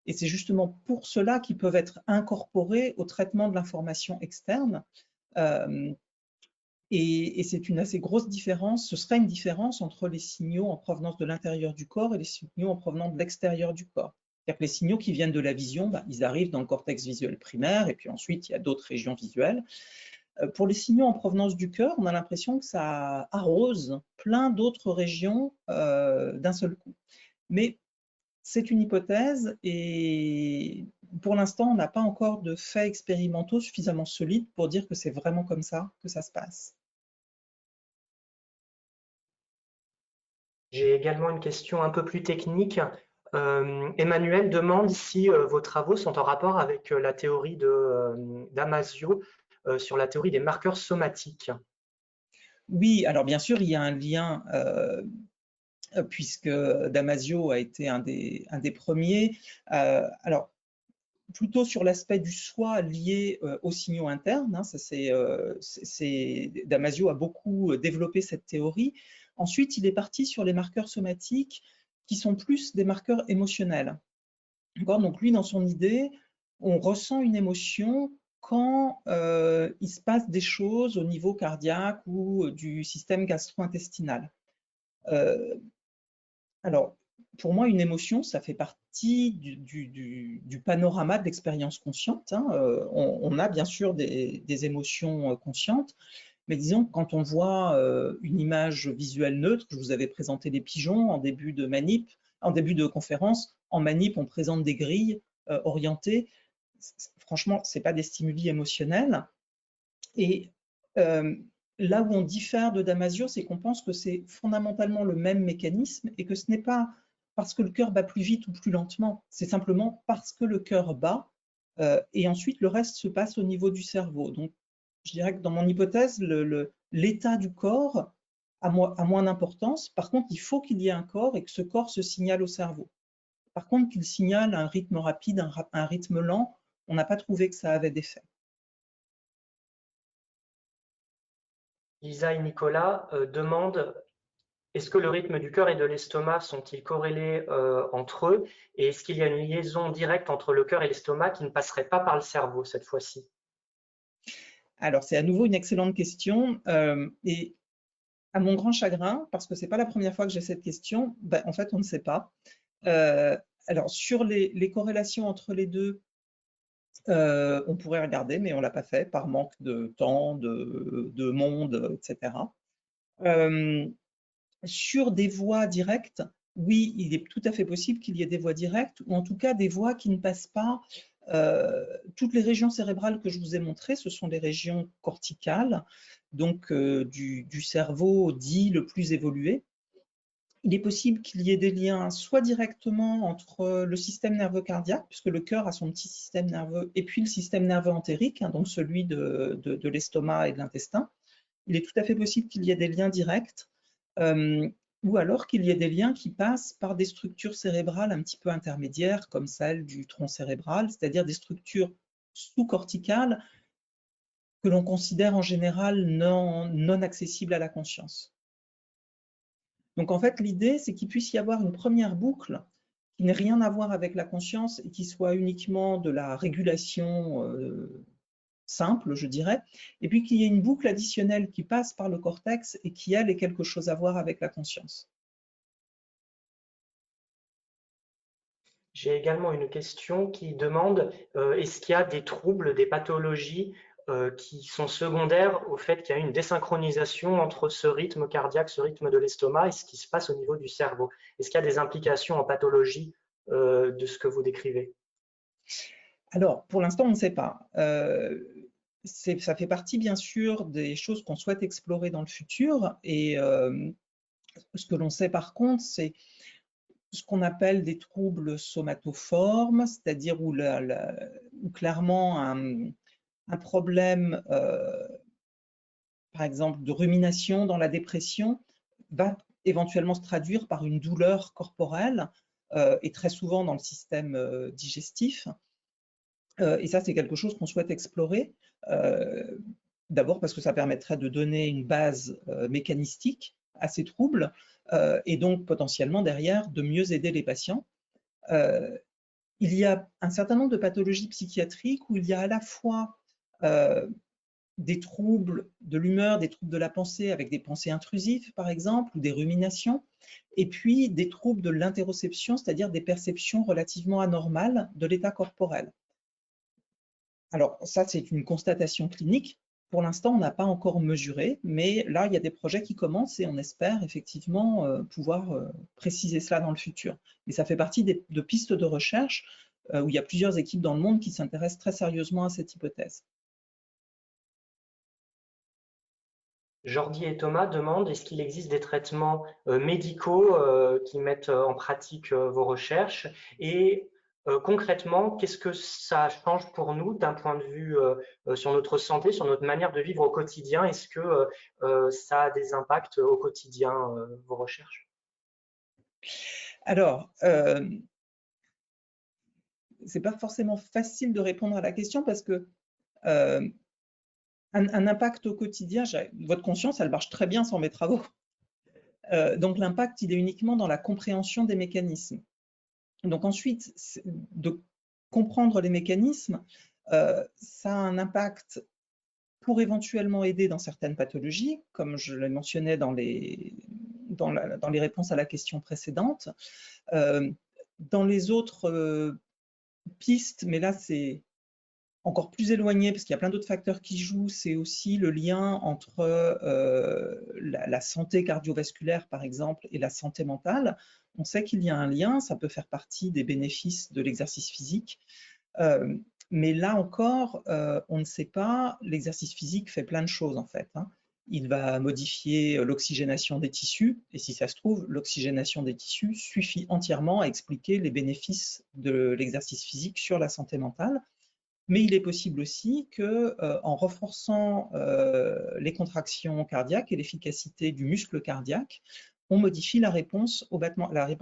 Et c'est justement pour cela qu'ils peuvent être incorporés au traitement de l'information externe. Et c'est une assez grosse différence, ce serait une différence entre les signaux en provenance de l'intérieur du corps et les signaux en provenance de l'extérieur du corps. C'est-à-dire que les signaux qui viennent de la vision, ils arrivent dans le cortex visuel primaire et puis ensuite il y a d'autres régions visuelles. Pour les signaux en provenance du cœur, on a l'impression que ça arrose plein d'autres régions d'un seul coup. Mais c'est une hypothèse et pour l'instant, on n'a pas encore de faits expérimentaux suffisamment solides pour dire que c'est vraiment comme ça que ça se passe. J'ai également une question un peu plus technique. Emmanuel demande si vos travaux sont en rapport avec la théorie Damasio sur la théorie des marqueurs somatiques. Oui, alors bien sûr, il y a un lien puisque Damasio a été un des premiers. Alors, plutôt sur l'aspect du soi lié aux signaux internes. Damasio a beaucoup développé cette théorie. Ensuite, il est parti sur les marqueurs somatiques qui sont plus des marqueurs émotionnels. Donc lui, dans son idée, on ressent une émotion quand il se passe des choses au niveau cardiaque ou du système gastro-intestinal. Alors, pour moi, une émotion, ça fait partie du panorama de l'expérience consciente. On a bien sûr des émotions conscientes, mais disons que quand on voit une image visuelle neutre, je vous avais présenté des pigeons en début de conférence, en manip, on présente des grilles orientées. franchement, ce n'est pas des stimuli émotionnels. Et là où on diffère de Damasio, c'est qu'on pense que c'est fondamentalement le même mécanisme et que ce n'est pas parce que le cœur bat plus vite ou plus lentement, c'est simplement parce que le cœur bat et ensuite le reste se passe au niveau du cerveau. Donc, je dirais que dans mon hypothèse, l'état du corps a moins d'importance. Par contre, il faut qu'il y ait un corps et que ce corps se signale au cerveau. Par contre, qu'il signale un rythme rapide, un rythme lent, on n'a pas trouvé que ça avait d'effet. Lisa et Nicolas demandent, est-ce que le rythme du cœur et de l'estomac sont-ils corrélés entre eux? Et est-ce qu'il y a une liaison directe entre le cœur et l'estomac qui ne passerait pas par le cerveau cette fois-ci? Alors, c'est à nouveau une excellente question. Et à mon grand chagrin, parce que ce n'est pas la première fois que j'ai cette question, ben, en fait, on ne sait pas. Alors, sur les corrélations entre les deux, on pourrait regarder, mais on ne l'a pas fait par manque de temps, de monde, etc. Sur des voies directes, oui, il est tout à fait possible qu'il y ait des voies directes, ou en tout cas des voies qui ne passent pas. Toutes les régions cérébrales que je vous ai montrées, ce sont des régions corticales, donc du cerveau dit le plus évolué. Il est possible qu'il y ait des liens soit directement entre le système nerveux cardiaque, puisque le cœur a son petit système nerveux, et puis le système nerveux entérique, hein, donc celui de l'estomac et de l'intestin. Il est tout à fait possible qu'il y ait des liens directs, ou alors qu'il y ait des liens qui passent par des structures cérébrales un petit peu intermédiaires, comme celle du tronc cérébral, c'est-à-dire des structures sous-corticales que l'on considère en général non accessibles à la conscience. Donc en fait, l'idée, c'est qu'il puisse y avoir une première boucle qui n'ait rien à voir avec la conscience et qui soit uniquement de la régulation simple, je dirais, et puis qu'il y ait une boucle additionnelle qui passe par le cortex et qui, elle, ait quelque chose à voir avec la conscience. J'ai également une question qui demande, est-ce qu'il y a des troubles, des pathologies qui sont secondaires au fait qu'il y a une désynchronisation entre ce rythme cardiaque, ce rythme de l'estomac et ce qui se passe au niveau du cerveau? Est-ce qu'il y a des implications en pathologie de ce que vous décrivez? Alors, pour l'instant, on ne sait pas. Ça fait partie, bien sûr, des choses qu'on souhaite explorer dans le futur. Et ce que l'on sait, par contre, c'est ce qu'on appelle des troubles somatoformes, c'est-à-dire où clairement un problème, par exemple, de rumination dans la dépression va éventuellement se traduire par une douleur corporelle et très souvent dans le système digestif. Et ça, c'est quelque chose qu'on souhaite explorer. D'abord parce que ça permettrait de donner une base mécanistique à ces troubles et donc potentiellement derrière de mieux aider les patients. Il y a un certain nombre de pathologies psychiatriques où il y a à la fois des troubles de l'humeur, des troubles de la pensée avec des pensées intrusives par exemple, ou des ruminations, et puis des troubles de l'interoception, c'est-à-dire des perceptions relativement anormales de l'état corporel. Alors ça, c'est une constatation clinique. Pour l'instant, on n'a pas encore mesuré, mais là, il y a des projets qui commencent et on espère effectivement pouvoir préciser cela dans le futur. Et ça fait partie de pistes de recherche où il y a plusieurs équipes dans le monde qui s'intéressent très sérieusement à cette hypothèse. Jordi et Thomas demandent, est-ce qu'il existe des traitements médicaux qui mettent en pratique vos recherches? Et concrètement, qu'est-ce que ça change pour nous d'un point de vue sur notre santé, sur notre manière de vivre au quotidien? Est-ce que ça a des impacts au quotidien, vos recherches? Alors, c'est pas forcément facile de répondre à la question parce que un impact au quotidien, votre conscience, elle marche très bien sans mes travaux. Donc l'impact, il est uniquement dans la compréhension des mécanismes. Donc ensuite, de comprendre les mécanismes, ça a un impact pour éventuellement aider dans certaines pathologies, comme je le mentionnais dans les réponses à la question précédente. Dans les autres pistes, mais là c'est encore plus éloigné parce qu'il y a plein d'autres facteurs qui jouent, c'est aussi le lien entre la santé cardiovasculaire par exemple et la santé mentale. On sait qu'il y a un lien, ça peut faire partie des bénéfices de l'exercice physique. Mais là encore, on ne sait pas, l'exercice physique fait plein de choses en fait, hein. Il va modifier l'oxygénation des tissus, et si ça se trouve, l'oxygénation des tissus suffit entièrement à expliquer les bénéfices de l'exercice physique sur la santé mentale. Mais il est possible aussi que, en renforçant les contractions cardiaques et l'efficacité du muscle cardiaque, on modifie la réponse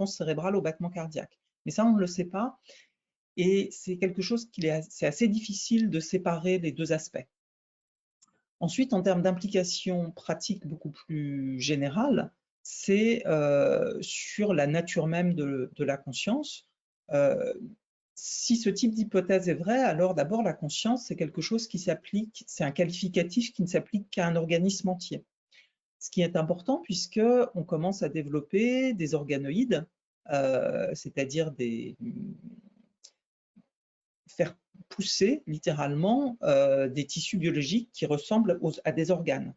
cérébrale au battement cardiaque. Mais ça, on ne le sait pas. Et c'est quelque chose c'est assez difficile de séparer les deux aspects. Ensuite, en termes d'implication pratique beaucoup plus générale, c'est sur la nature même de la conscience. Si ce type d'hypothèse est vrai, alors d'abord la conscience, c'est quelque chose qui s'applique, c'est un qualificatif qui ne s'applique qu'à un organisme entier. Ce qui est important puisque on commence à développer des organoïdes, c'est-à-dire faire pousser littéralement des tissus biologiques qui ressemblent à des organes.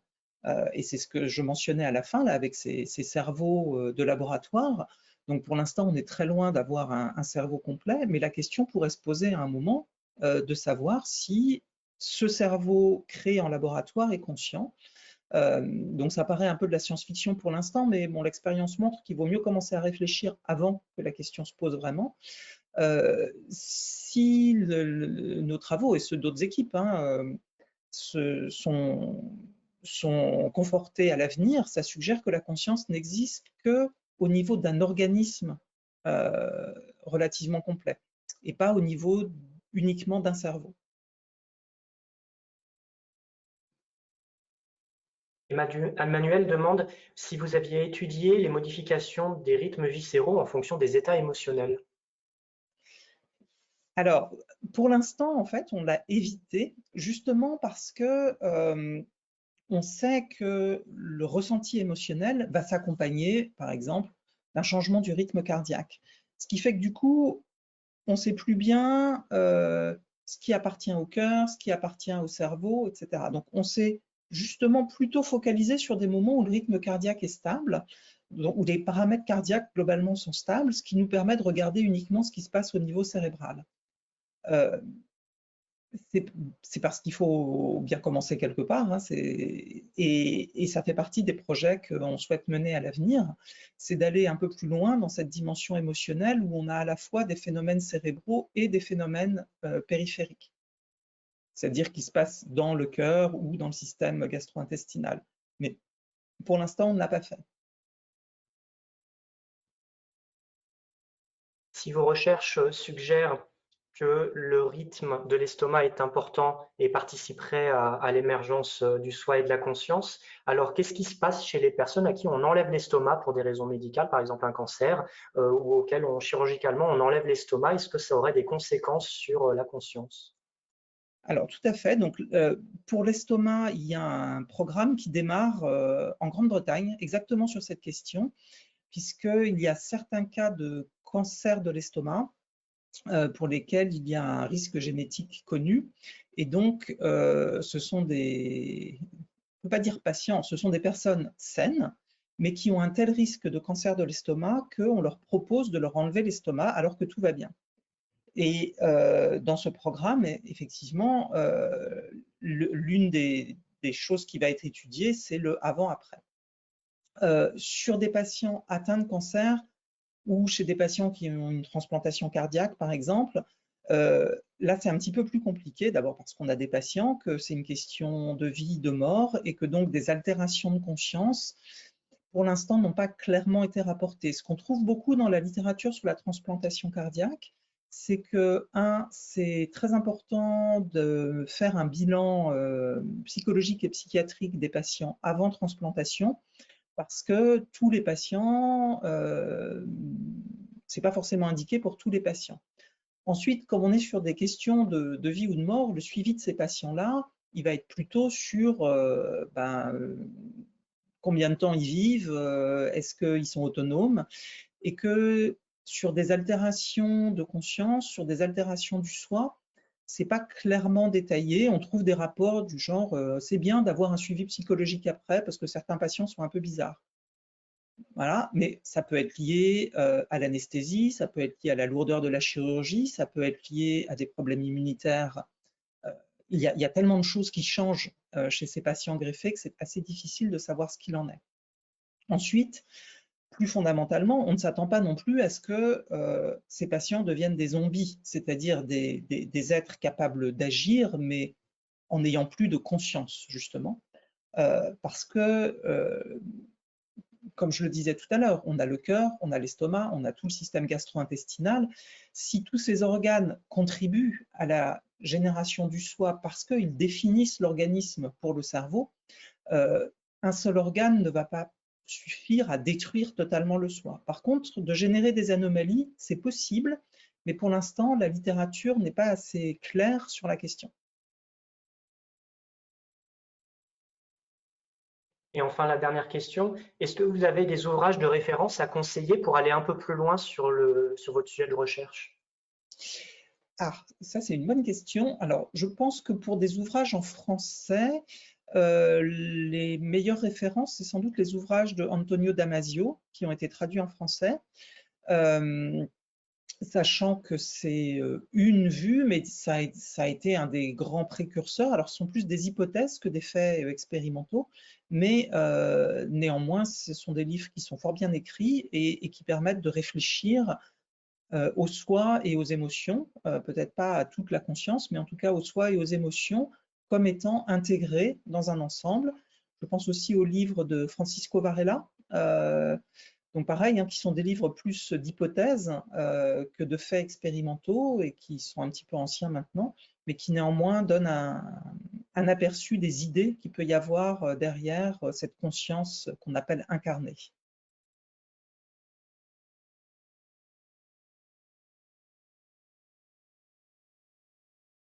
Et c'est ce que je mentionnais à la fin là, avec ces cerveaux de laboratoire. Donc pour l'instant, on est très loin d'avoir un cerveau complet, mais la question pourrait se poser à un moment de savoir si ce cerveau créé en laboratoire est conscient. Donc ça paraît un peu de la science-fiction pour l'instant, mais bon, l'expérience montre qu'il vaut mieux commencer à réfléchir avant que la question se pose vraiment. Si nos travaux et ceux d'autres équipes hein, sont confortés à l'avenir, ça suggère que la conscience n'existe qu'au niveau d'un organisme relativement complet et pas au niveau uniquement d'un cerveau. Manuel demande si vous aviez étudié les modifications des rythmes viscéraux en fonction des états émotionnels. Alors, pour l'instant, en fait, on l'a évité justement parce que on sait que le ressenti émotionnel va s'accompagner, par exemple, d'un changement du rythme cardiaque. Ce qui fait que du coup, on ne sait plus bien ce qui appartient au cœur, ce qui appartient au cerveau, etc. Donc, on s'est justement plutôt focalisé sur des moments où le rythme cardiaque est stable, où les paramètres cardiaques globalement sont stables, ce qui nous permet de regarder uniquement ce qui se passe au niveau cérébral. C'est parce qu'il faut bien commencer quelque part, hein, et ça fait partie des projets qu'on souhaite mener à l'avenir, c'est d'aller un peu plus loin dans cette dimension émotionnelle où on a à la fois des phénomènes cérébraux et des phénomènes périphériques, c'est-à-dire qui se passent dans le cœur ou dans le système gastro-intestinal. Mais pour l'instant, on ne l'a pas fait. Si vos recherches suggèrent que le rythme de l'estomac est important et participerait à l'émergence du soi et de la conscience, alors qu'est-ce qui se passe chez les personnes à qui on enlève l'estomac pour des raisons médicales, par exemple un cancer, ou auxquelles chirurgicalement on enlève l'estomac? Est-ce que ça aurait des conséquences sur la conscience? Alors, tout à fait. Donc, pour l'estomac, il y a un programme qui démarre en Grande-Bretagne, exactement sur cette question, puisqu'il y a certains cas de cancer de l'estomac pour lesquels il y a un risque génétique connu. Et donc, ce sont des, on ne peut pas dire patients, ce sont des personnes saines, mais qui ont un tel risque de cancer de l'estomac qu'on leur propose de leur enlever l'estomac alors que tout va bien. Et dans ce programme, effectivement, l'une des choses qui va être étudiée, c'est le avant-après. Sur des patients atteints de cancer ou chez des patients qui ont une transplantation cardiaque, par exemple, là, c'est un petit peu plus compliqué, d'abord parce qu'on a des patients, que c'est une question de vie, de mort, et que donc des altérations de conscience, pour l'instant, n'ont pas clairement été rapportées. Ce qu'on trouve beaucoup dans la littérature sur la transplantation cardiaque, c'est que, c'est très important de faire un bilan psychologique et psychiatrique des patients avant transplantation, parce que tous les patients, c'est pas forcément indiqué pour tous les patients. Ensuite, comme on est sur des questions de vie ou de mort, le suivi de ces patients-là, il va être plutôt sur combien de temps ils vivent, est-ce qu'ils sont autonomes, et que sur des altérations de conscience, sur des altérations du soi, c'est pas clairement détaillé. On trouve des rapports du genre c'est bien d'avoir un suivi psychologique après parce que certains patients sont un peu bizarres. Voilà, mais ça peut être lié à l'anesthésie, ça peut être lié à la lourdeur de la chirurgie, ça peut être lié à des problèmes immunitaires. Il y a tellement de choses qui changent chez ces patients greffés que c'est assez difficile de savoir ce qu'il en est. Ensuite, plus fondamentalement, on ne s'attend pas non plus à ce que ces patients deviennent des zombies, c'est-à-dire des êtres capables d'agir, mais en n'ayant plus de conscience, justement, parce que, comme je le disais tout à l'heure, on a le cœur, on a l'estomac, on a tout le système gastro-intestinal. Si tous ces organes contribuent à la génération du soi parce qu'ils définissent l'organisme pour le cerveau, un seul organe ne va pas suffire à détruire totalement le soi. Par contre, de générer des anomalies, c'est possible, mais pour l'instant, la littérature n'est pas assez claire sur la question. Et enfin, la dernière question, est-ce que vous avez des ouvrages de référence à conseiller pour aller un peu plus loin sur votre sujet de recherche? Ah, ça c'est une bonne question. Alors, je pense que pour des ouvrages en français, les meilleures références, c'est sans doute les ouvrages de Antonio Damasio, qui ont été traduits en français, sachant que c'est une vue, mais ça a été un des grands précurseurs. Alors, ce sont plus des hypothèses que des faits expérimentaux, mais néanmoins, ce sont des livres qui sont fort bien écrits et qui permettent de réfléchir au soi et aux émotions, peut-être pas à toute la conscience, mais en tout cas au soi et aux émotions comme étant intégrés dans un ensemble. Je pense aussi aux livres de Francisco Varela, donc pareil, hein, qui sont des livres plus d'hypothèses que de faits expérimentaux et qui sont un petit peu anciens maintenant, mais qui néanmoins donnent un aperçu des idées qu'il peut y avoir derrière cette conscience qu'on appelle incarnée.